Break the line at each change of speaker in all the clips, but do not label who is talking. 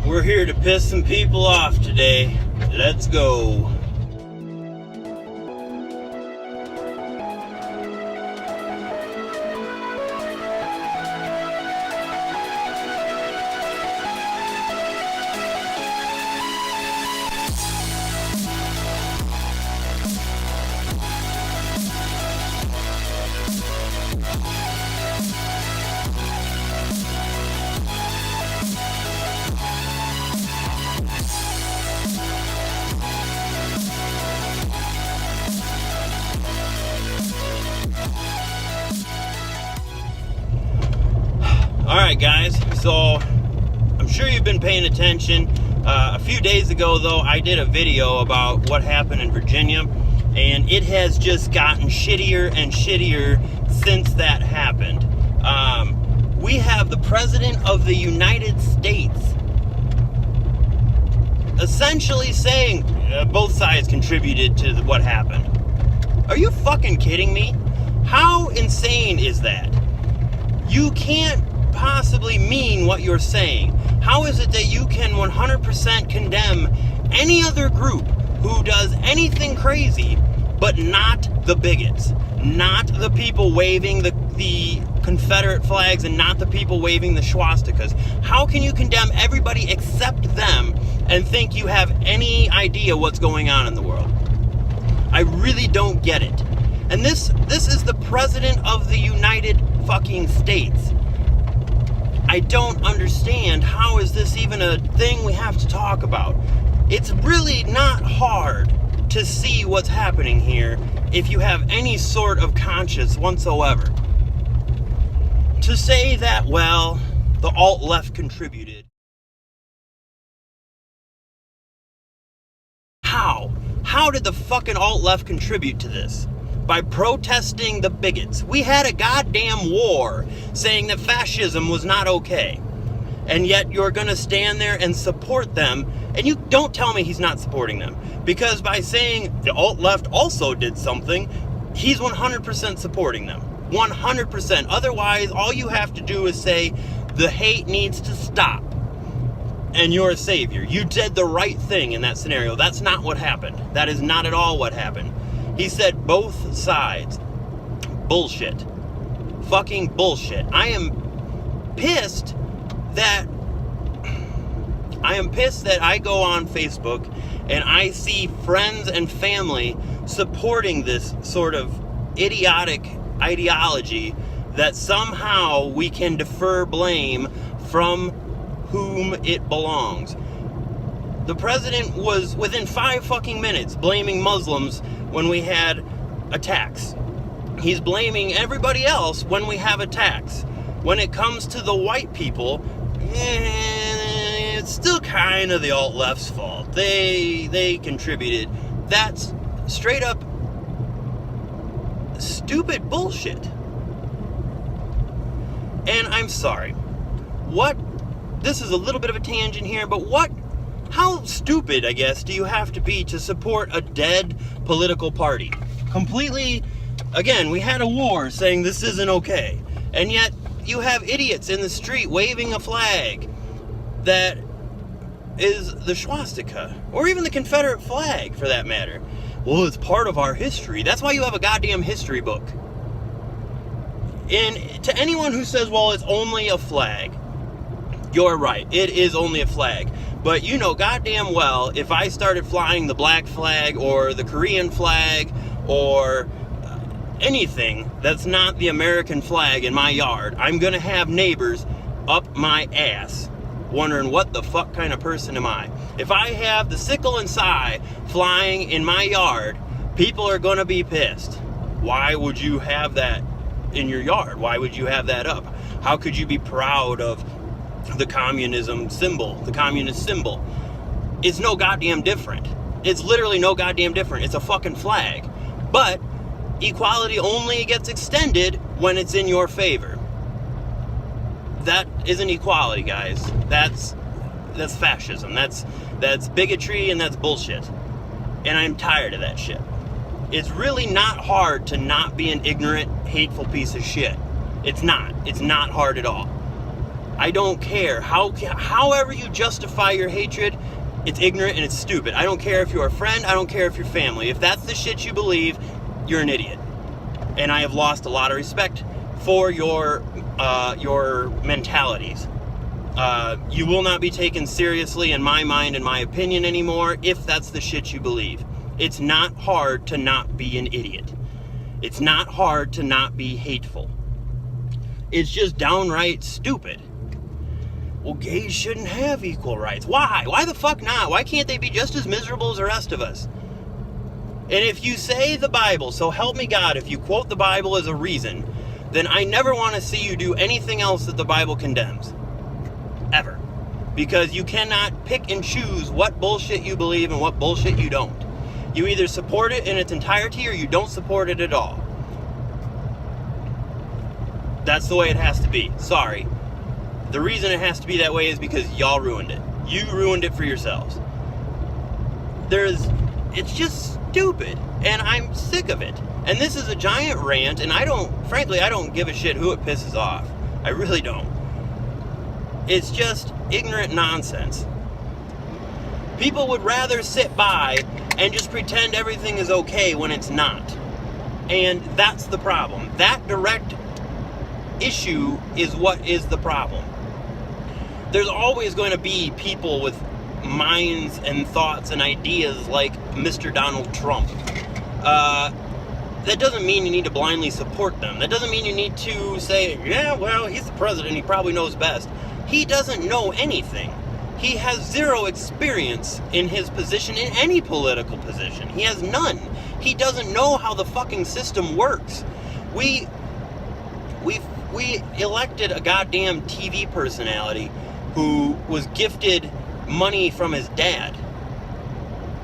We're here to piss some people off today. Let's go. Alright guys, so I'm sure you've been paying attention. A few days ago though, I did a video about what happened in Virginia, and it has just gotten shittier and shittier since that happened. We have the President of the United States essentially saying both sides contributed to what happened. Are you fucking kidding me? How insane is that? You can't possibly mean what you're saying. How is it that you can 100% condemn any other group who does anything crazy, but not the bigots, not the people waving the Confederate flags, and not the people waving the swastikas? How can you condemn everybody except them and think you have any idea what's going on in the world? I really don't get it. And this is the President of the United fucking States. I don't understand, how is this even a thing we have to talk about? It's really not hard to see what's happening here if you have any sort of conscience whatsoever. To say that, well, the alt-left contributed. How? How did the fucking alt-left contribute to this? By protesting the bigots. We had a goddamn war saying that fascism was not okay. And yet you're gonna stand there and support them, and you don't tell me he's not supporting them. Because by saying the alt-left also did something, he's 100% supporting them. 100%. Otherwise, all you have to do is say, the hate needs to stop. And you're a savior. You did the right thing in that scenario. That's not what happened. That is not at all what happened. He said both sides. Bullshit. Fucking bullshit. I am pissed that I go on Facebook and I see friends and family supporting this sort of idiotic ideology that somehow we can defer blame from whom it belongs. The president was within 5 fucking minutes blaming Muslims when we had attacks. He's blaming everybody else when we have attacks. When it comes to the white people, it's still kind of the alt-left's fault. They contributed. That's straight up stupid bullshit. And I'm sorry. This is a little bit of a tangent here, but how stupid, I guess, do you have to be to support a dead political party? Completely, again, we had a war saying this isn't okay. And yet, you have idiots in the street waving a flag that is the swastika. Or even the Confederate flag, for that matter. Well, it's part of our history. That's why you have a goddamn history book. And to anyone who says, well, it's only a flag, you're right. It is only a flag. But you know goddamn well, if I started flying the black flag or the Korean flag or anything that's not the American flag in my yard, I'm gonna have neighbors up my ass wondering what the fuck kind of person am I. If I have the sickle and sigh flying in my yard, people are gonna be pissed. Why would you have that in your yard? Why would you have that up? How could you be proud of the communism symbol, the communist symbol? It's no goddamn different. It's literally no goddamn different. It's a fucking flag. But equality only gets extended when it's in your favor. That isn't equality, guys. That's fascism. That's bigotry, and that's bullshit. And I'm tired of that shit. It's really not hard to not be an ignorant, hateful piece of shit. It's not. It's not hard at all. I don't care. However you justify your hatred, it's ignorant and it's stupid. I don't care if you're a friend. I don't care if you're family. If that's the shit you believe, you're an idiot. And I have lost a lot of respect for your mentalities. You will not be taken seriously in my mind and my opinion anymore if that's the shit you believe. It's not hard to not be an idiot. It's not hard to not be hateful. It's just downright stupid. Well, gays shouldn't have equal rights. Why? Why the fuck not? Why can't they be just as miserable as the rest of us? And if you say the Bible, so help me God, if you quote the Bible as a reason, then I never want to see you do anything else that the Bible condemns. Ever. Because you cannot pick and choose what bullshit you believe and what bullshit you don't. You either support it in its entirety or you don't support it at all. That's the way it has to be. Sorry. The reason it has to be that way is because y'all ruined it. You ruined it for yourselves. It's just stupid, and I'm sick of it. And this is a giant rant, and I don't give a shit who it pisses off. I really don't. It's just ignorant nonsense. People would rather sit by and just pretend everything is okay when it's not. And that's the problem. That direct issue is what is the problem. There's always going to be people with minds and thoughts and ideas like Mr. Donald Trump. That doesn't mean you need to blindly support them. That doesn't mean you need to say, yeah, well, he's the president, he probably knows best. He doesn't know anything. He has zero experience in his position, in any political position. He has none. He doesn't know how the fucking system works. We elected a goddamn TV personality who was gifted money from his dad.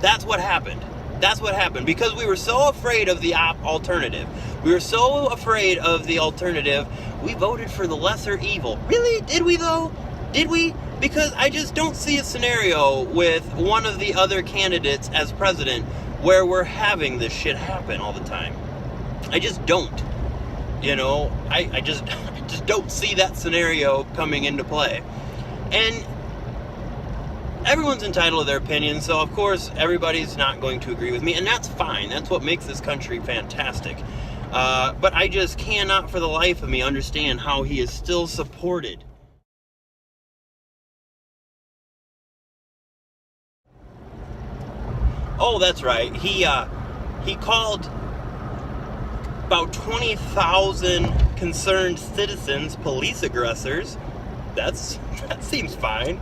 That's what happened. That's what happened. Because we were so afraid of the alternative. We were so afraid of the alternative, we voted for the lesser evil. Really? Did we though? Did we? Because I just don't see a scenario with one of the other candidates as president where we're having this shit happen all the time. I just don't. You know, I just don't see that scenario coming into play. And everyone's entitled to their opinion, so of course everybody's not going to agree with me, and that's fine. That's what makes this country fantastic. But I just cannot for the life of me understand how he is still supported. Oh, that's right. He called about 20,000 concerned citizens police aggressors. That seems fine.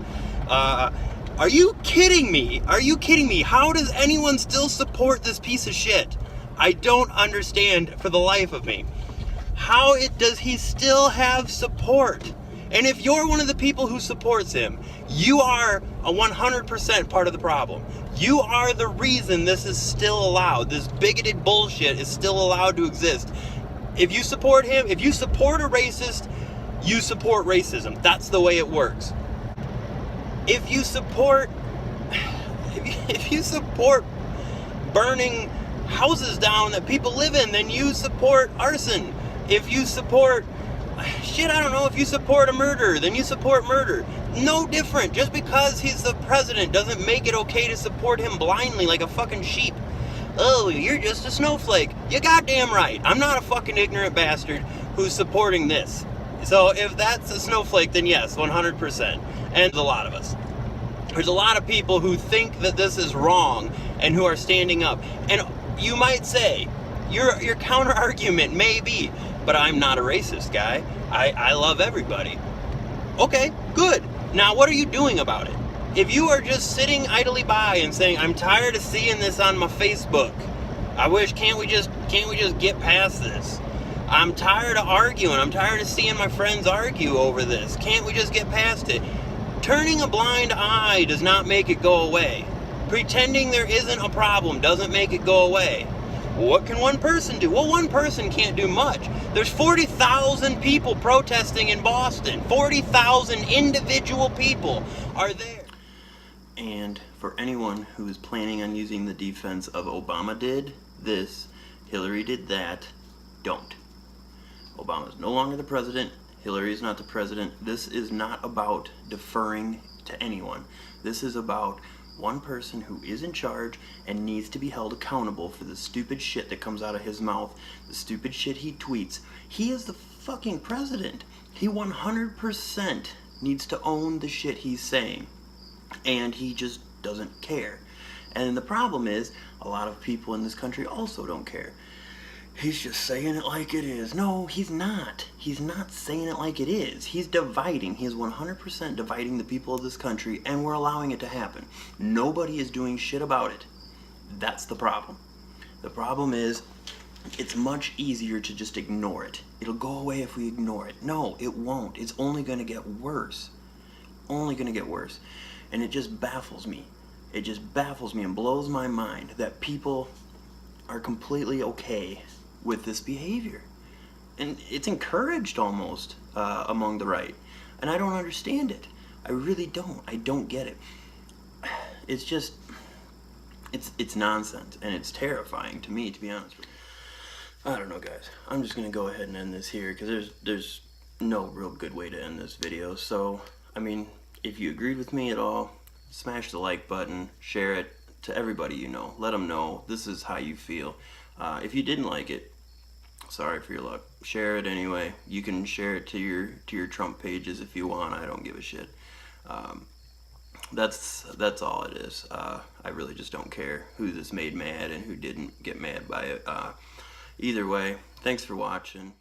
Are you kidding me? Are you kidding me? How does anyone still support this piece of shit? I don't understand for the life of me. How does he still have support? And if you're one of the people who supports him, you are a 100% part of the problem. You are the reason this is still allowed. This bigoted bullshit is still allowed to exist. If you support him, if you support a racist, you support racism. That's the way it works. If you support burning houses down that people live in, then you support arson. If you support if you support a murder, then you support murder. No different. Just because he's the president doesn't make it okay to support him blindly like a fucking sheep. Oh, you're just a snowflake. You goddamn right. I'm not a fucking ignorant bastard who's supporting this. So if that's a snowflake, then yes, 100%. And a lot of us. There's a lot of people who think that this is wrong and who are standing up. And you might say, your counter argument may be, but I'm not a racist guy. I love everybody. Okay, good. Now what are you doing about it? If you are just sitting idly by and saying, I'm tired of seeing this on my Facebook. Can't we just get past this? I'm tired of arguing. I'm tired of seeing my friends argue over this. Can't we just get past it? Turning a blind eye does not make it go away. Pretending there isn't a problem doesn't make it go away. What can one person do? Well, one person can't do much. There's 40,000 people protesting in Boston. 40,000 individual people are there. And for anyone who is planning on using the defense of Obama did this, Hillary did that, don't. Obama's no longer the president. Hillary is not the president. This is not about deferring to anyone. This is about one person who is in charge and needs to be held accountable for the stupid shit that comes out of his mouth, the stupid shit he tweets. He is the fucking president. He 100% needs to own the shit he's saying, and he just doesn't care. And the problem is, a lot of people in this country also don't care. He's just saying it like it is. No, he's not. He's not saying it like it is. He's dividing. He is 100% dividing the people of this country, and we're allowing it to happen. Nobody is doing shit about it. That's the problem. The problem is, it's much easier to just ignore it. It'll go away if we ignore it. No, it won't. It's only going to get worse. Only going to get worse. And it just baffles me. It just baffles me and blows my mind that people are completely okay with this behavior. And it's encouraged almost among the right. And I don't understand it. I really don't. I don't get it. It's just, it's nonsense, and it's terrifying to me, to be honest with you. I don't know, guys. I'm just gonna go ahead and end this here because there's no real good way to end this video. So, I mean, if you agreed with me at all, smash the like button, share it to everybody you know. Let them know this is how you feel. If you didn't like it, sorry for your luck. Share it anyway. You can share it to your Trump pages if you want. I don't give a shit. That's all it is. I really just don't care who this made mad and who didn't get mad by it. Either way, thanks for watching.